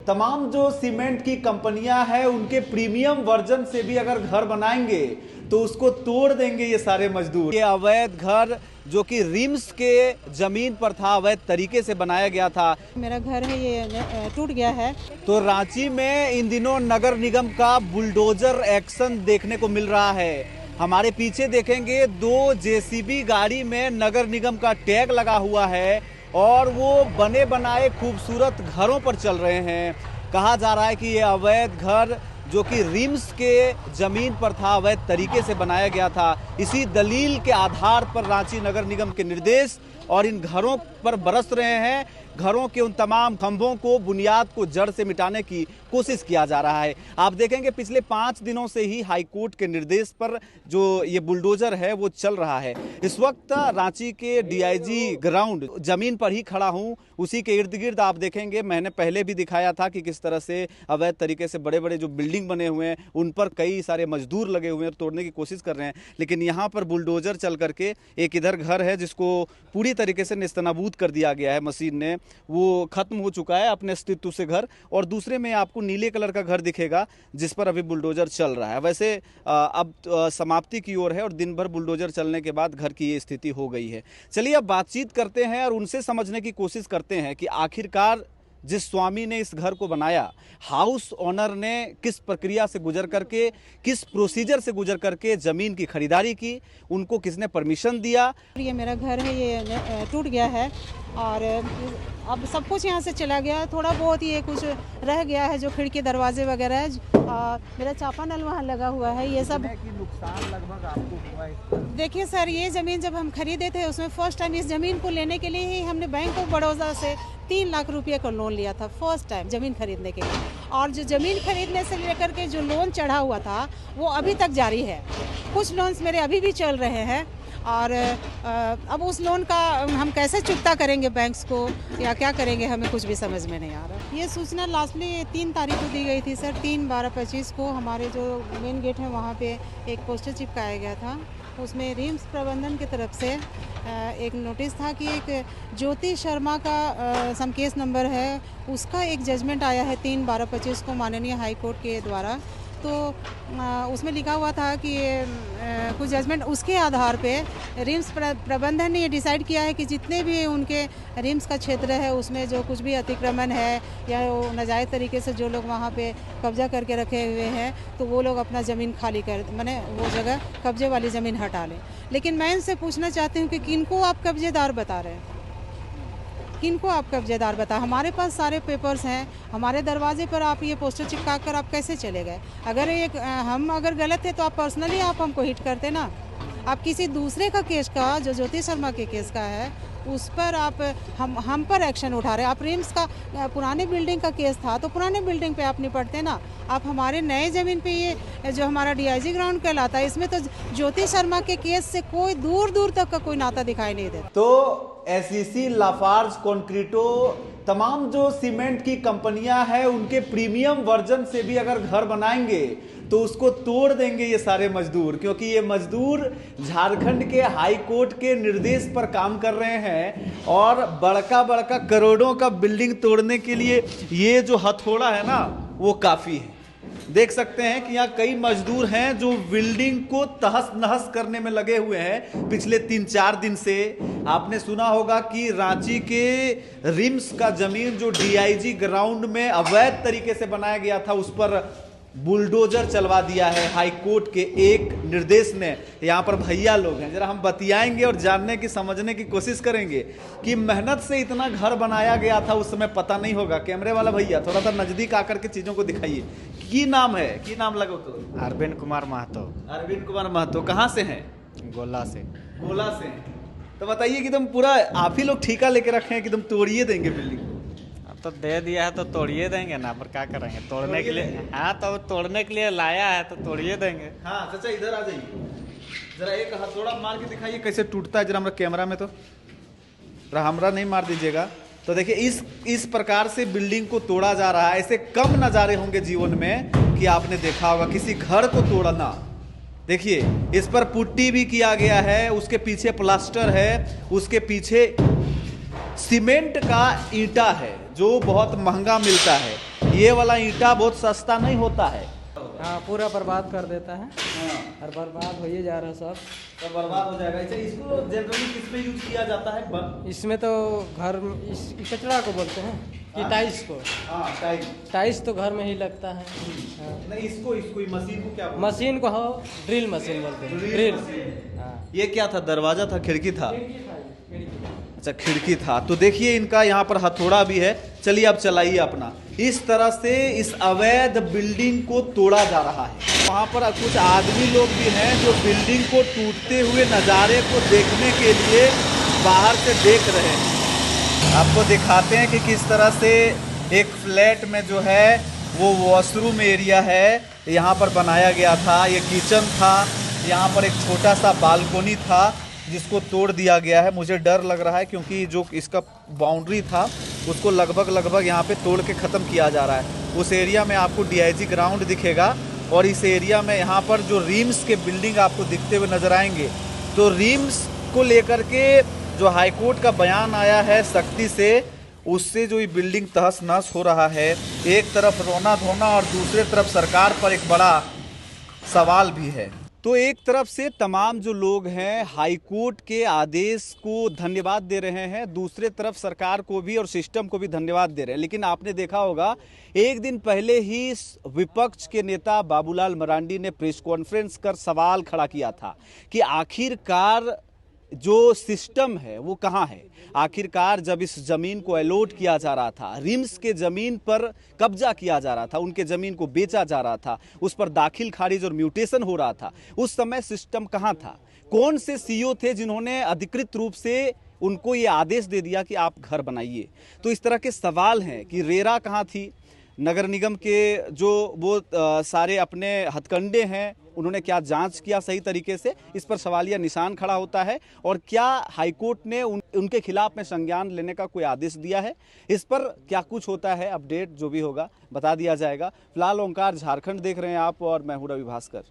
तमाम जो सीमेंट की कंपनियां हैं उनके प्रीमियम वर्जन से भी अगर घर बनाएंगे तो उसको तोड़ देंगे ये सारे मजदूर। ये अवैध घर जो कि रिम्स के जमीन पर था, अवैध तरीके से बनाया गया था। मेरा घर है ये टूट गया है। तो रांची में इन दिनों नगर निगम का बुलडोजर एक्शन देखने को मिल रहा है। हमारे पीछे देखेंगे 2 जेसीबी गाड़ी में नगर निगम का टैग लगा हुआ है और वो बने बनाए खूबसूरत घरों पर चल रहे हैं। कहा जा रहा है कि ये अवैध घर जो कि रिम्स के जमीन पर था, अवैध तरीके से बनाया गया था। इसी दलील के आधार पर रांची नगर निगम के निर्देश और इन घरों पर बरस रहे हैं। घरों के उन तमाम खंभों को, बुनियाद को जड़ से मिटाने की कोशिश किया जा रहा है। आप देखेंगे पिछले 5 दिनों से ही हाईकोर्ट के निर्देश पर जो ये बुलडोजर है वो चल रहा है। इस वक्त रांची के डीआईजी ग्राउंड जमीन पर ही खड़ा हूं। उसी के इर्द गिर्द आप देखेंगे, मैंने पहले भी दिखाया था कि किस तरह से अवैध तरीके से बड़े बड़े जो बिल्डिंग बने हुए हैं उन पर कई सारे मजदूर लगे हुए हैं, तोड़ने की कोशिश कर रहे हैं। लेकिन यहाँ पर बुलडोजर चल करके एक इधर घर है जिसको पूरी तरीके से नेस्तनाबूद कर दिया गया है मशीन ने, वो खत्म हो चुका है अपने अस्तित्व से घर। और दूसरे में आपको नीले कलर का घर दिखेगा जिस पर अभी बुलडोजर चल रहा है। वैसे अब समाप्ति की ओर है और दिन भर बुलडोजर चलने के बाद घर की ये स्थिति हो गई है। चलिए अब बातचीत करते हैं और उनसे समझने की कोशिश करते हैं कि आखिरकार जिस स्वामी ने इस घर को बनाया, हाउस ओनर ने किस प्रक्रिया से गुजर करके, किस प्रोसीजर से गुजर करके जमीन की खरीदारी की, उनको किसने परमिशन दिया। ये मेरा घर है ये टूट गया है और अब सब कुछ यहाँ से चला गया। थोड़ा बहुत ये कुछ रह गया है जो खिड़की दरवाजे वगैरह है। मेरा चापानल वहाँ लगा हुआ है। ये सब नुकसान लगभग आपको हुआ है। देखिए सर, ये ज़मीन जब हम खरीदे थे उसमें फर्स्ट टाइम इस ज़मीन को लेने के लिए ही हमने बैंक ऑफ बड़ौदा से 3 लाख रुपये का लोन लिया था फर्स्ट टाइम ज़मीन खरीदने के लिए। और जो ज़मीन खरीदने से लेकर के जो लोन चढ़ा हुआ था वो अभी तक जारी है। कुछ लोन्स मेरे अभी भी चल रहे हैं और अब उस लोन का हम कैसे चुकता करेंगे बैंक्स को या क्या करेंगे, हमें कुछ भी समझ में नहीं आ रहा। ये सूचना लास्टली 3 तारीख को दी गई थी सर। 3/12/25 को हमारे जो मेन गेट है वहाँ पे एक पोस्टर चिपकाया गया था। उसमें रिम्स प्रबंधन की तरफ से एक नोटिस था कि एक ज्योति शर्मा का सम केस नंबर है, उसका एक जजमेंट आया है 3/12/25 को माननीय हाई कोर्ट के द्वारा। तो उसमें लिखा हुआ था कि कुछ जजमेंट, उसके आधार पे रिम्स प्रबंधन ने ये डिसाइड किया है कि जितने भी उनके रिम्स का क्षेत्र है उसमें जो कुछ भी अतिक्रमण है या नाजायज़ तरीके से जो लोग वहाँ पे कब्जा करके रखे हुए हैं तो वो लोग अपना ज़मीन खाली कर, माने वो जगह कब्जे वाली ज़मीन हटा लें। लेकिन मैं इनसे पूछना चाहती हूँ कि किनको आप कब्जेदार बता रहे हैं, किनको आप कब्जेदार बता। हमारे पास सारे पेपर्स हैं, हमारे दरवाजे पर आप ये पोस्टर चिपका कर आप कैसे चले गए। अगर एक हम अगर गलत थे तो आप पर्सनली आप हमको हिट करते ना। आप किसी दूसरे का केस का, जो ज्योति शर्मा के केस का है, उस पर आप हम पर एक्शन उठा रहे हैं। आप रिम्स का पुराने बिल्डिंग का केस था तो पुराने बिल्डिंग पे आप निपटते ना। आप हमारे नए ज़मीन पे ये जो हमारा डीआईजी ग्राउंड कहलाता है इसमें तो ज्योति शर्मा के केस से कोई दूर दूर तक का कोई नाता दिखाई नहीं देता। तो एसईसी, लाफार्ज, कॉन्क्रीटो, तमाम जो सीमेंट की कंपनियां हैं उनके प्रीमियम वर्जन से भी अगर घर बनाएंगे तो उसको तोड़ देंगे ये सारे मजदूर, क्योंकि ये मजदूर झारखंड के हाई कोर्ट के निर्देश पर काम कर रहे हैं और बड़का बड़का करोड़ों का बिल्डिंग तोड़ने के लिए ये जो हथौड़ा है ना वो काफी है। देख सकते हैं कि यहाँ कई मजदूर हैं जो बिल्डिंग को तहस नहस करने में लगे हुए हैं पिछले 3-4 दिन से। आपने सुना होगा कि रांची के रिम्स का जमीन जो डीआईजी ग्राउंड में अवैध तरीके से बनाया गया था उस पर बुलडोजर चलवा दिया है हाई कोर्ट के एक निर्देश ने। यहाँ पर भैया लोग हैं, जरा हम बतियाएंगे और जानने की, समझने की कोशिश करेंगे कि मेहनत से इतना घर बनाया गया था उस समय पता नहीं होगा। कैमरे वाला भैया थोड़ा सा नजदीक आकर के चीजों को दिखाइए। की नाम है, की नाम लगो तो? अरविंद कुमार महतो। अरविंद कुमार महतो कहाँ से हैं? गोला से। गोला से। तो बताइए कि तुम पूरा आप ही लोग ठेका लेके रखे हैं कि तुम तोड़िए देंगे बिल्डिंग को? तो दे दिया है तो तोड़िए देंगे ना, पर क्या करेंगे तोड़ने के लिए। हाँ तो तोड़ने के लिए लाया है तो तोड़िए देंगे। हाँ चाचा इधर आ जाइए, जरा एक हथौड़ा मार के दिखाइए कैसे टूटता है जरा हमारा कैमरा में। तो जरा हमरा नहीं मार दीजिएगा। तो देखिए इस प्रकार से बिल्डिंग को तोड़ा जा रहा है। ऐसे कम नज़ारे होंगे जीवन में कि आपने देखा होगा किसी घर को तोड़ना। देखिए इस पर पुट्टी भी किया गया है, उसके पीछे प्लास्टर है, उसके पीछे सीमेंट का ईंटा है जो बहुत महंगा मिलता है। ये वाला ईंटा बहुत सस्ता नहीं होता है। हाँ, पूरा बर्बाद कर देता है और बर्बाद हो ही जा रहा है सब। तो बर्बाद हो जाएगा। अच्छा, इसको जनरली किस में यूज किया जाता है? इसमें तो घर इस कचरा को बोलते हैं कि टाइल्स को। हाँ, टाइल। टाइल्स तो घर में ही लगता है। हाँ। नहीं, इसको मशीन को क्या बोलते हैं? मशीन को हो ड्रिल मशीन बोलते हैं। ड्रिल। हाँ। ये क्या था? दरवाजा था, खिड़की था? अच्छा, खिड़की था। तो देखिए इनका यहाँ पर हथौड़ा भी है। चलिए अब चलाइए अपना। इस तरह से इस अवैध बिल्डिंग को तोड़ा जा रहा है। वहाँ पर कुछ आदमी लोग भी हैं जो बिल्डिंग को टूटते हुए नज़ारे को देखने के लिए बाहर से देख रहे हैं। आपको दिखाते हैं कि किस तरह से एक फ्लैट में जो है वो वॉशरूम एरिया है, यहाँ पर बनाया गया था। ये किचन था, यहाँ पर एक छोटा सा बालकोनी था जिसको तोड़ दिया गया है। मुझे डर लग रहा है क्योंकि जो इसका बाउंड्री था उसको लगभग यहाँ पे तोड़ के ख़त्म किया जा रहा है। उस एरिया में आपको DIG ग्राउंड दिखेगा और इस एरिया में यहाँ पर जो रिम्स के बिल्डिंग आपको दिखते हुए नज़र आएंगे। तो रिम्स को लेकर के जो हाईकोर्ट का बयान आया है सख्ती से, उससे जो ये बिल्डिंग तहस नहस हो रहा है। एक तरफ रोना धोना और दूसरे तरफ सरकार पर एक बड़ा सवाल भी है। तो एक तरफ से तमाम जो लोग हैं हाईकोर्ट के आदेश को धन्यवाद दे रहे हैं, दूसरे तरफ सरकार को भी और सिस्टम को भी धन्यवाद दे रहे हैं। लेकिन आपने देखा होगा एक दिन पहले ही विपक्ष के नेता बाबूलाल मरांडी ने प्रेस कॉन्फ्रेंस कर सवाल खड़ा किया था कि आखिरकार जो सिस्टम है वो कहाँ है। आखिरकार जब इस जमीन को अलॉट किया जा रहा था, रिम्स के जमीन पर कब्जा किया जा रहा था, उनके जमीन को बेचा जा रहा था, उस पर दाखिल खारिज और म्यूटेशन हो रहा था, उस समय सिस्टम कहाँ था? कौन से CEO थे जिन्होंने अधिकृत रूप से उनको ये आदेश दे दिया कि आप घर बनाइए? तो इस तरह के सवाल हैं कि रेरा कहाँ थी, नगर निगम के जो वो सारे अपने हथकंडे हैं उन्होंने क्या जांच किया सही तरीके से? इस पर सवालिया निशान खड़ा होता है। और क्या हाईकोर्ट ने उनके खिलाफ में संज्ञान लेने का कोई आदेश दिया है? इस पर क्या कुछ होता है, अपडेट जो भी होगा बता दिया जाएगा। फिलहाल ओंकार झारखंड देख रहे हैं आप और मैं हूं रवि भास्कर।